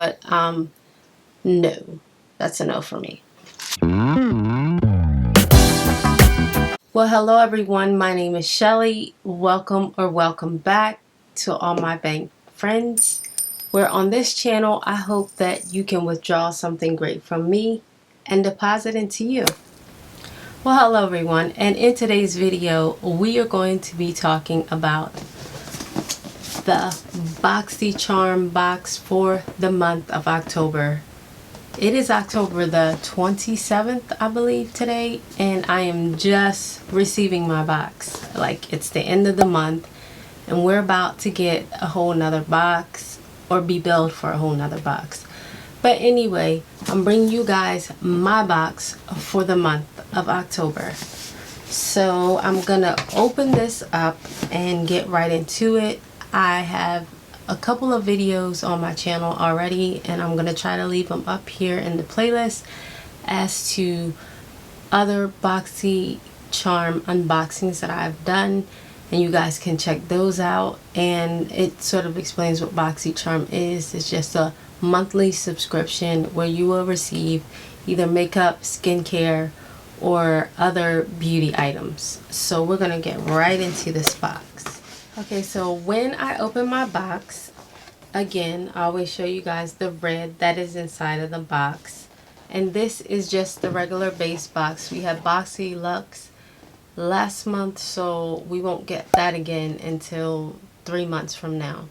But no, that's a no for me. Well, hello everyone. My name is Shelly. Welcome back to all my bank friends. Where on this channel, I hope that you can withdraw something great from me and deposit into you. Well, hello everyone. And in today's video, we are going to be talking about the Boxycharm box for the month of October. It is October the 27th, I believe, today, and I am just receiving my box. Like, it's the end of the month, and we're about to get a whole nother box, or be billed for a whole nother box. But anyway, I'm bringing you guys my box for the month of October. So I'm gonna open this up and get right into it. I have a couple of videos on my channel already, and I'm gonna try to leave them up here in the playlist as to other Boxycharm unboxings that I've done, and you guys can check those out. And it sort of explains what Boxycharm is. It's just a monthly subscription where you will receive either makeup, skincare, or other beauty items. So we're gonna get right into this box. Okay, so when I open my box, again, I always show you guys the red that is inside of the box. And this is just the regular base box. We had Boxy Luxe last month, so we won't get that again until 3 months from now.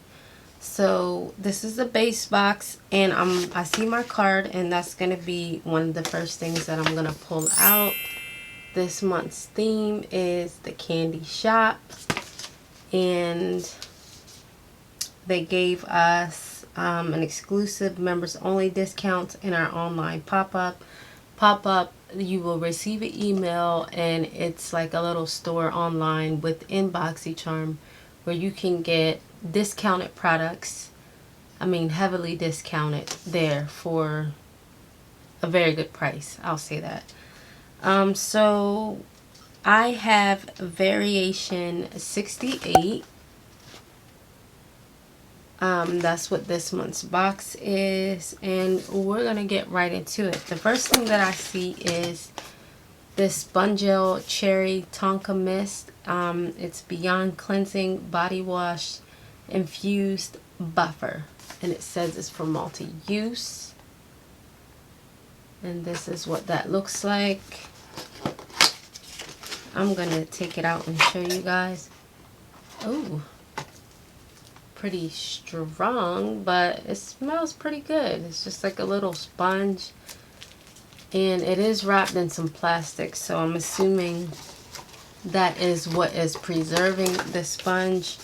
So this is the base box, and I see my card, and that's gonna be one of the first things that I'm gonna pull out. This month's theme is the candy shop, and they gave us an exclusive members only discount in our online pop-up. You will receive an email, and it's like a little store online within Boxycharm where you can get discounted products. I mean, heavily discounted there for a very good price. I'll say that. So I have variation 68. That's what this month's box is, and we're gonna get right into it. The first thing that I see is this Sponge Gel Cherry Tonka Mist. It's Beyond Cleansing Body Wash Infused Buffer, and it says it's for multi-use. And this is what that looks like. I'm gonna take it out and show you guys. Oh, pretty strong, but it smells pretty good. It's just like a little sponge, and it is wrapped in some plastic, so I'm assuming that is what is preserving the sponge.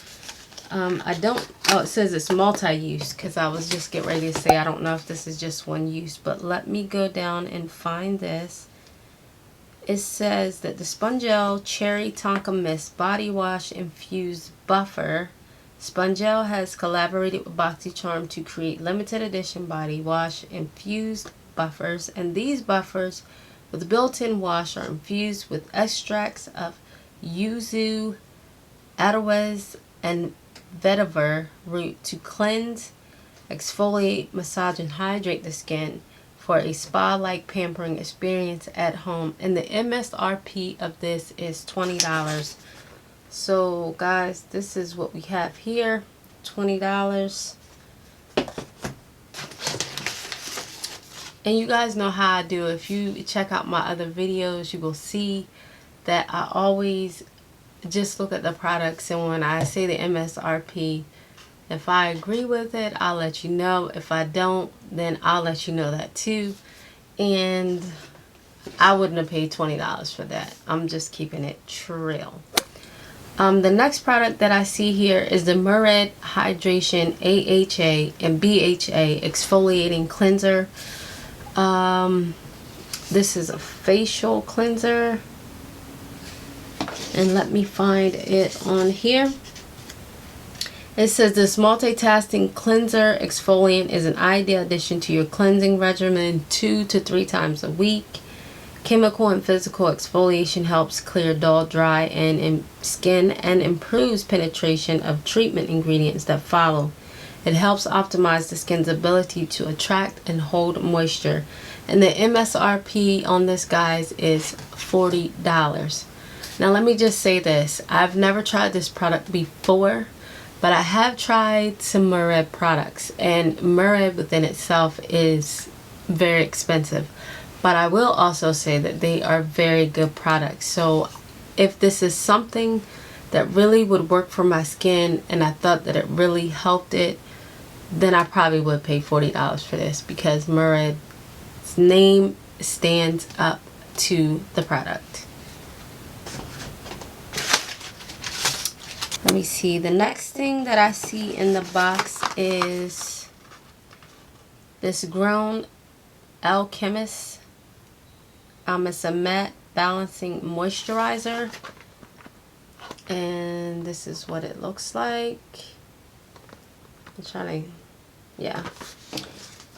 It says it's multi-use, because I was just getting ready to say I don't know if this is just one use, but let me go down and find this. It says that the Sponge Gel Cherry Tonka Mist Body Wash Infused Buffer. Sponge Gel has collaborated with Boxycharm to create limited edition body wash infused buffers, and these buffers with built-in wash are infused with extracts of yuzu, aloes, and vetiver root to cleanse, exfoliate, massage, and hydrate the skin for a spa-like pampering experience at home. And the MSRP of this is $20. So guys, this is what we have here, $20. And you guys know how I do. If you check out my other videos, you will see that I always just look at the products, and when I say the MSRP, if I agree with it, I'll let you know. If I don't, then I'll let you know that too. And I wouldn't have paid $20 for that. I'm just keeping it real. The next product that I see here is the Murad Hydration AHA and BHA Exfoliating Cleanser. This is a facial cleanser, and let me find it on here. It says this multitasking cleanser exfoliant is an ideal addition to your cleansing regimen 2 to 3 times a week. Chemical and physical exfoliation helps clear dull, dry, and skin, and improves penetration of treatment ingredients that follow It helps optimize the skin's ability to attract and hold moisture. And the MSRP on this, guys, is $40. Now let me just say this. I've never tried this product before, but I have tried some Murad products, and Murad within itself is very expensive. But I will also say that they are very good products. So if this is something that really would work for my skin and I thought that it really helped it, then I probably would pay $40 for this, because Murad's name stands up to the product. Let me see. The next thing that I see in the box is this Grown Alchemist. It's a matte balancing moisturizer, and this is what it looks like. I'm trying to, yeah.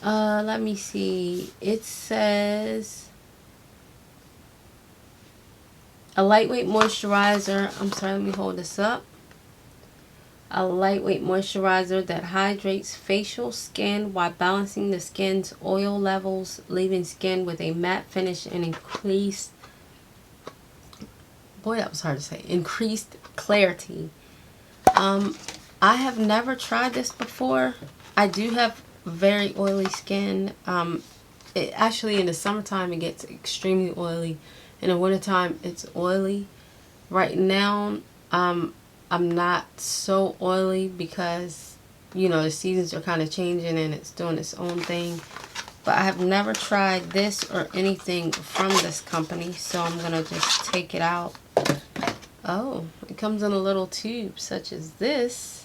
Let me see. It says a lightweight moisturizer. I'm sorry, let me hold this up. A lightweight moisturizer that hydrates facial skin while balancing the skin's oil levels, leaving skin with a matte finish and increased, boy, that was hard to say, increased clarity. I have never tried this before. I do have very oily skin. It actually, in the summertime it gets extremely oily. In the wintertime it's oily. Right now I'm not so oily because, you know, the seasons are kind of changing and it's doing its own thing. But I have never tried this or anything from this company, so I'm gonna just take it out. Oh, it comes in a little tube such as this.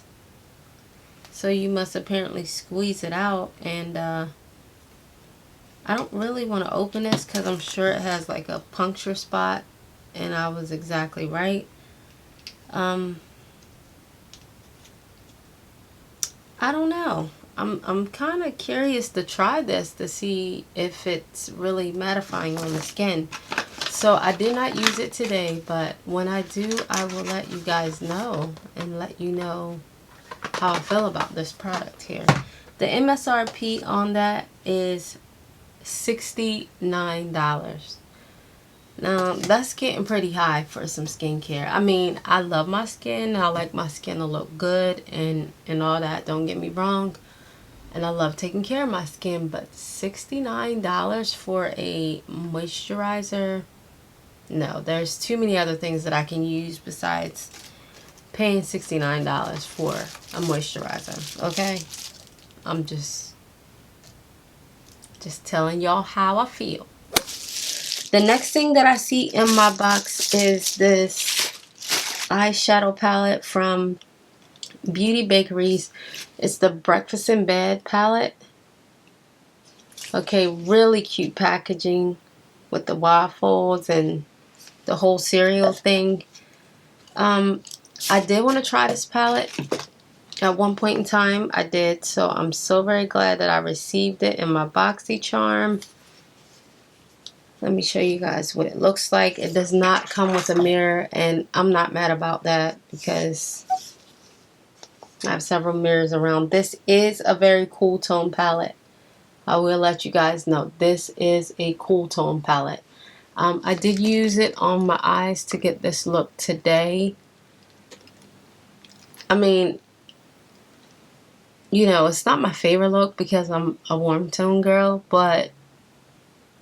So you must apparently squeeze it out, and I don't really want to open this because I'm sure it has like a puncture spot, and I was exactly right. I don't know. I'm kind of curious to try this to see if it's really mattifying on the skin. So I did not use it today, but when I do, I will let you guys know and let you know how I feel about this product here. The MSRP on that is $69. Now that's getting pretty high for some skincare. I mean, I love my skin. I like my skin to look good and all that. Don't get me wrong. And I love taking care of my skin, but $69 for a moisturizer? No, there's too many other things that I can use besides paying $69 for a moisturizer. Okay? I'm just telling y'all how I feel. The next thing that I see in my box is this eyeshadow palette from Bakeries. It's the Breakfast in Bed palette. Okay, really cute packaging with the waffles and the whole cereal thing. I did want to try this palette at one point in time. I did, so I'm so very glad that I received it in my Boxycharm. Let me show you guys what it looks like. It does not come with a mirror, and I'm not mad about that because I have several mirrors around. This is a very cool tone palette. I will let you guys know this is a cool tone palette. I did use it on my eyes to get this look today. I mean, you know, it's not my favorite look because I'm a warm tone girl, but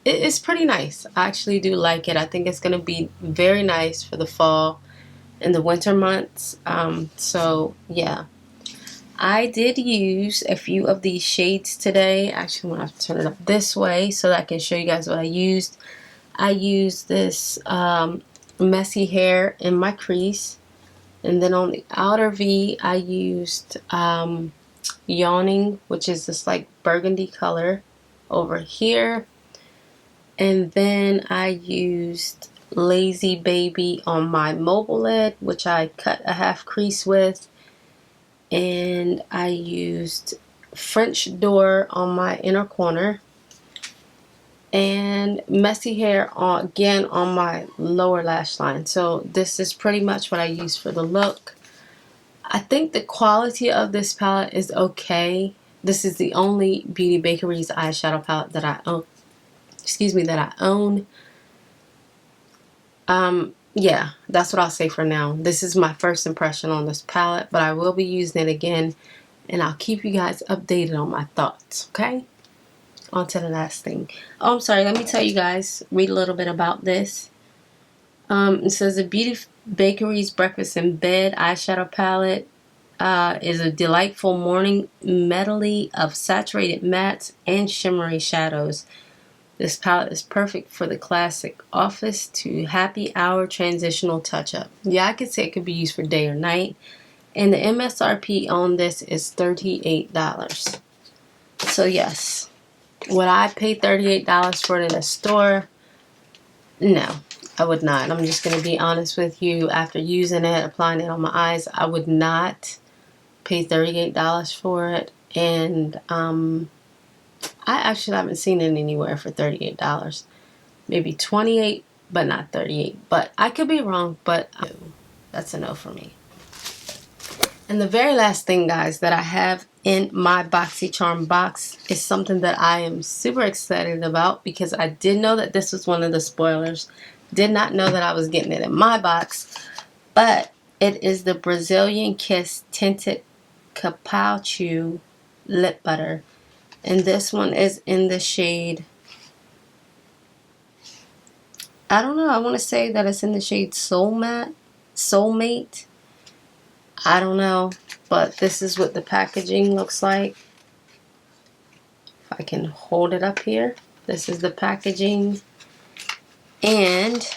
it's pretty nice. I actually do like it. I think it's going to be very nice for the fall and the winter months. So yeah, I did use a few of these shades today. Actually, I'm going to have to turn it up this way so that I can show you guys what I used. I used this messy hair in my crease, and then on the outer V I used yawning, which is this like burgundy color over here. And then I used Lazy Baby on my mobile lid, which I cut a half crease with. And I used French Door on my inner corner. And Messy Hair again on my lower lash line. So this is pretty much what I use for the look. I think the quality of this palette is okay. This is the only Beauty Bakeries eyeshadow palette that I own. Excuse me, that I own. Yeah, that's what I'll say for now. This is my first impression on this palette, but I will be using it again, and I'll keep you guys updated on my thoughts, okay? On to the last thing. Oh, I'm sorry, let me tell you guys, read a little bit about this. It says the Beauty Bakeries Breakfast in Bed eyeshadow palette is a delightful morning medley of saturated mattes and shimmery shadows. This palette is perfect for the classic office to happy hour transitional touch-up. Yeah, I could say it could be used for day or night. And the MSRP on this is $38. So yes, would I pay $38 for it in a store? No, I would not. I'm just going to be honest with you. After using it, applying it on my eyes, I would not pay $38 for it. And I actually haven't seen it anywhere for $38. Maybe $28, but not $38. But I could be wrong, but that's a no for me. And the very last thing, guys, that I have in my Boxycharm box is something that I am super excited about, because I did know that this was one of the spoilers. Did not know that I was getting it in my box. But it is the Brazilian Kiss Tinted Cupuacu Lip Butter. And this one is in the shade, I don't know, I want to say that it's in the shade Soulmate. I don't know, but this is what the packaging looks like. If I can hold it up here, this is the packaging. And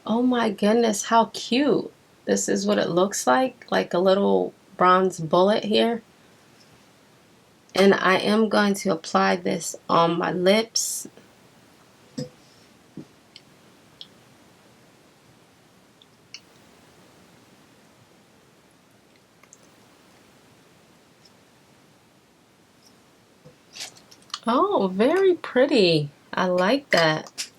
oh my goodness, how cute. This is what it looks like a little bronze bullet here. And I am going to apply this on my lips. Oh, very pretty. I like that.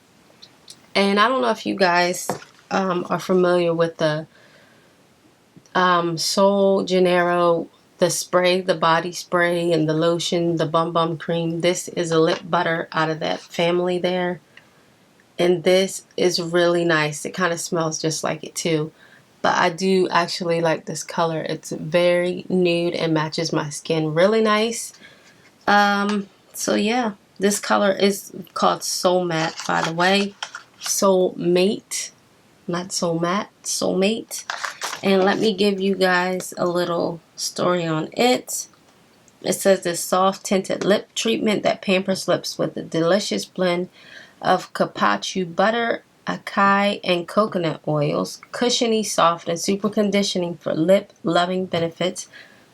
And I don't know if you guys are familiar with the Janeiro, the spray, the body spray, and the lotion, the Bum Bum cream. This is a lip butter out of that family there. And this is really nice. It kind of smells just like it too. But I do actually like this color. It's very nude and matches my skin really nice. So yeah, this color is called Soul Matte, by the way. Soul Mate, not Soul Matte, Soul Mate. And let me give you guys a little story on it. It says this soft tinted lip treatment that pampers lips with a delicious blend of cupuacu butter, acai, and coconut oils, cushiony, soft, and super conditioning for lip loving benefits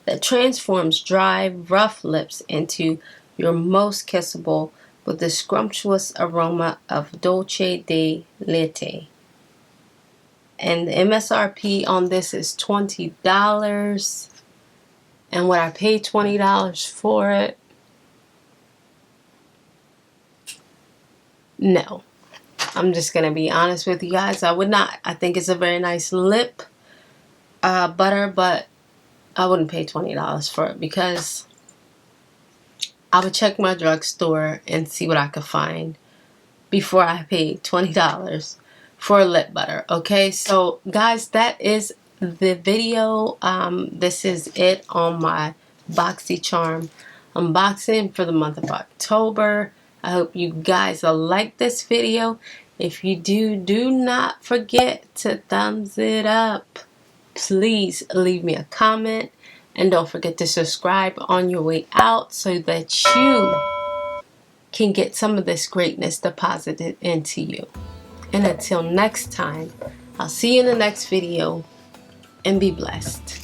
that transforms dry, rough lips into your most kissable with the scrumptious aroma of dolce de leche. And the MSRP on this is $20. And would I pay $20 for it? No. I'm just going to be honest with you guys. I would not. I think it's a very nice lip butter, but I wouldn't pay $20 for it, because I would check my drugstore and see what I could find before I paid $20 for a lip butter. Okay, so guys, that is the video. This is it on my Boxycharm unboxing for the month of October. I hope you guys like this video. If you do not forget to thumbs it up. Please leave me a comment, and don't forget to subscribe on your way out so that you can get some of this greatness deposited into you. And until next time, I'll see you in the next video, and be blessed.